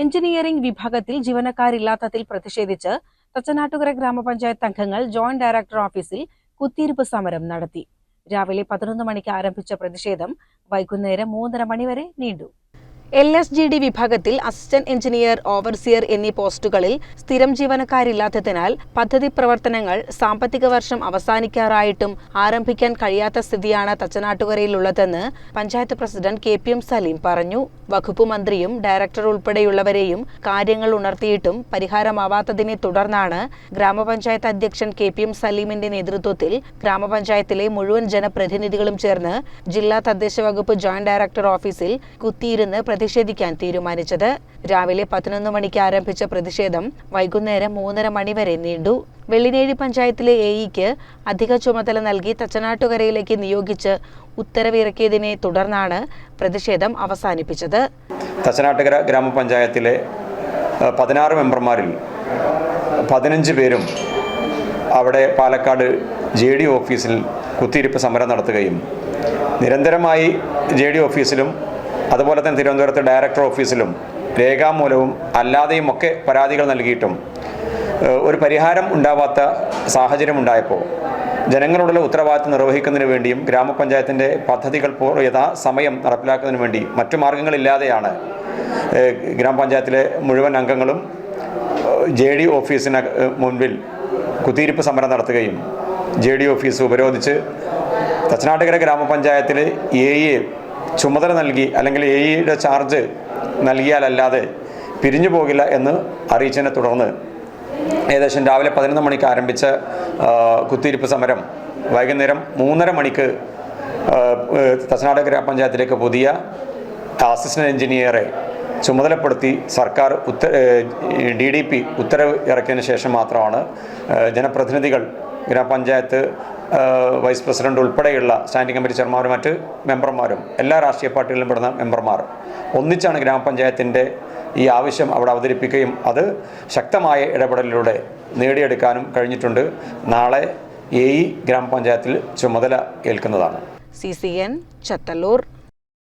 Engineering വിഭാഗത്തിൽ ജീവനക്കാരില്ലാത്തതിൽ പ്രതിഷേധിച്ച് തച്ചനാട്ടുകര ഗ്രാമപഞ്ചായത്ത് അംഗങ്ങൾ ജോയിന്റ് ഡയറക്ടർ ഓഫീസിൽ കുത്തിയിരിപ്പ് സമരം നടത്തി. രാവിലെ 11 മണിക്ക് ആരംഭിച്ച പ്രതിഷേധം വൈകുന്നേരം 3:30 മണിവരെ നീണ്ടു. LSGD വിഭാഗത്തിൽ അസിസ്റ്റന്റ് എഞ്ചിനീയർ, ഓവർസിയർ എന്നീ പോസ്റ്റുകളിൽ സ്ഥിരം ജീവനക്കാരില്ലാത്തതിനാൽ പദ്ധതി പ്രവർത്തനങ്ങൾ സാമ്പത്തിക വർഷം അവസാനിക്കാറായിട്ടും ആരംഭിക്കാൻ കഴിയാത്ത സ്ഥിതിയാണ് തച്ചനാട്ടുകരയിലുള്ളതെന്ന് പഞ്ചായത്ത് പ്രസിഡന്റ് KPM സലീം പറഞ്ഞു. വകുപ്പ് മന്ത്രിയും ഡയറക്ടർ ഉൾപ്പെടെയുള്ളവരെയും കാര്യങ്ങൾ ഉണർത്തിയിട്ടും പരിഹാരമാവാത്തതിനെ തുടർന്നാണ് ഗ്രാമപഞ്ചായത്ത് അധ്യക്ഷൻ KPM സലീമിന്റെ നേതൃത്വത്തിൽ ഗ്രാമപഞ്ചായത്തിലെ മുഴുവൻ ജനപ്രതിനിധികളും ചേർന്ന് ജില്ലാ തദ്ദേശ വകുപ്പ് ജോയിന്റ് ഡയറക്ടർ ഓഫീസിൽ കുത്തിയിരുന്ന് പ്രതിഷേധിക്കാൻ തീരുമാനിച്ചത്. രാവിലെ 11 മണിക്ക് ആരംഭിച്ച പ്രതിഷേധം വൈകുന്നേരം 3:30 മണിവരെ നീണ്ടു. വെള്ളിനേഴി പഞ്ചായത്തിലെ AEക്ക് അധിക ചുമതല നൽകി തച്ചനാട്ടുകരയിലേക്ക് നിയോഗിച്ച് ഉത്തരവിറക്കിയതിനെ തുടർന്നാണ് പ്രതിഷേധം അവസാനിപ്പിച്ചത്. തച്ചനാട്ടുകര ഗ്രാമപഞ്ചായത്തിലെ 16 മെമ്പർമാരിൽ 15 പേരും അവിടെ പാലക്കാട് JD ഓഫീസിൽ കുത്തിയിരിപ്പ് സമരം നടത്തുകയും നിരന്തരമായി JD ഓഫീസിലും അതുപോലെ തന്നെ തിരുവനന്തപുരത്ത് ഡയറക്ടർ ഓഫീസിലും രേഖാമൂലവും അല്ലാതെയും ഒക്കെ പരാതികൾ നൽകിയിട്ടും ഒരു പരിഹാരം ഉണ്ടാവാത്ത സാഹചര്യം ഉണ്ടായപ്പോൾ ജനങ്ങളോടുള്ള ഉത്തരവാദിത്വം നിർവഹിക്കുന്നതിന് വേണ്ടിയും ഗ്രാമപഞ്ചായത്തിൻ്റെ പദ്ധതികൾ യഥാസമയം നടപ്പിലാക്കുന്നതിന് വേണ്ടി മറ്റു മാർഗങ്ങളില്ലാതെയാണ് ഗ്രാമപഞ്ചായത്തിലെ മുഴുവൻ അംഗങ്ങളും JD ഓഫീസിന് മുൻപിൽ കുത്തിയിരിപ്പ് സമരം നടത്തുകയും JD ഓഫീസ് ഉപരോധിച്ച് തച്ചനാട്ടുകര ഗ്രാമപഞ്ചായത്തിൽ AE ചുമതല നൽകി അല്ലെങ്കിൽ AEയുടെ ചാർജ് നൽകിയാലല്ലാതെ പിരിഞ്ഞു പോകില്ല എന്ന് അറിയിച്ചതിനെ തുടർന്ന് ഏകദേശം രാവിലെ 11 മണിക്ക് ആരംഭിച്ച കുത്തിയിരിപ്പ് സമരം വൈകുന്നേരം 3:30 മണിക്ക് തച്ചനാട്ടുകര ഗ്രാമപഞ്ചായത്തിലേക്ക് പുതിയ അസിസ്റ്റന്റ് എഞ്ചിനീയറെ ചുമതലപ്പെടുത്തി സർക്കാർ DDP ഉത്തരവ് ഇറക്കിയതിന് ശേഷം മാത്രമാണ് ജനപ്രതിനിധികൾ, ഗ്രാമപഞ്ചായത്ത് വൈസ് പ്രസിഡന്റ് ഉൾപ്പെടെയുള്ള സ്റ്റാൻഡിംഗ് കമ്മിറ്റി ചെയർമാരും മറ്റ് മെമ്പർമാരും എല്ലാ രാഷ്ട്രീയ പാർട്ടികളിലും പെടുന്ന മെമ്പർമാർ ഒന്നിച്ചാണ് ഗ്രാമപഞ്ചായത്തിൻ്റെ ഈ ആവശ്യം അവിടെ അവതരിപ്പിക്കുകയും അത് ശക്തമായ ഇടപെടലിലൂടെ നേടിയെടുക്കാനും കഴിഞ്ഞിട്ടുണ്ട്. നാളെ AE ഗ്രാമപഞ്ചായത്തിൽ ചുമതല ഏൽക്കുന്നതാണ്. CCN ചത്തല്ലൂർ.